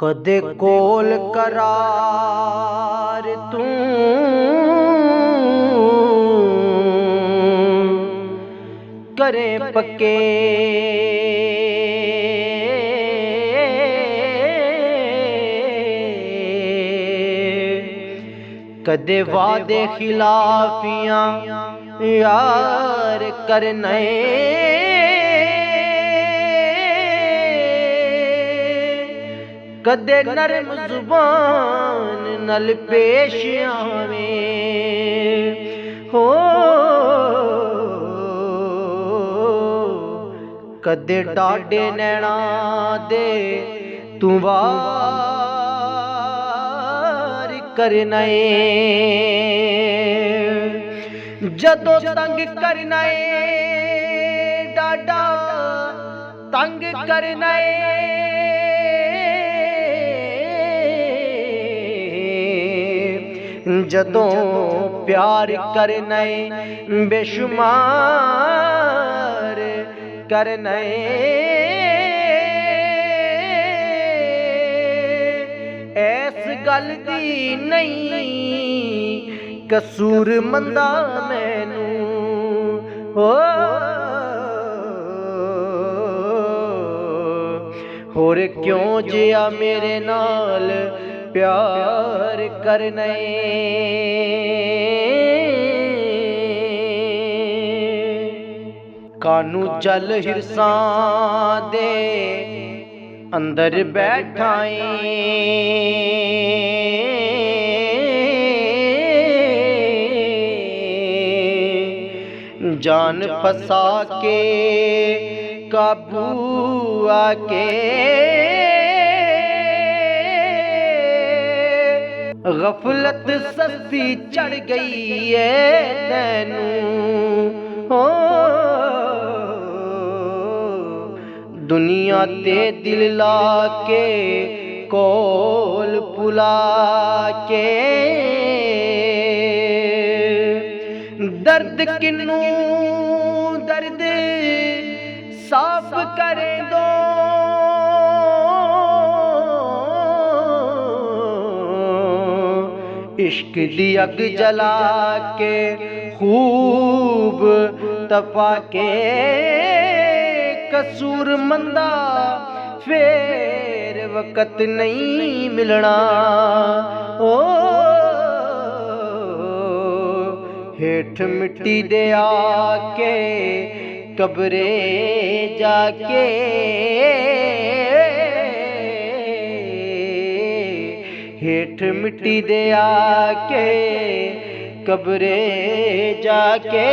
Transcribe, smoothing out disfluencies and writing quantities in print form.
कदे कोल करार तू करे पक्के कदे वादे खिलाफियां यार करने कदे नरम जुबान नल पेश आवे हो कदे डाडे नैना दे तू वार करना जदों तंग करना डाडा तंग करना जदों प्यार करना बेशुमार करना ऐस गल दी नहीं कसूर मंदा मैनू हो होर क्यों जिया मेरे नाल प्यार करने कानू जल हिरसां दे अंदर बैठाए जान फसा के काबू आके गफलत सस्ती चढ़ गई है तैनू हो दुनिया ते दिल ला के कोल पुला के दर्द किन्नू दर्द साफ करे दो इश्क दी अग जला के खूब तपा के कसूर मंदा फेर वक़्त नहीं मिलना ओ हेठ मिट्टी दे आके कब्रे जाके हेठ मिट्टी दे आके कब्रे जाके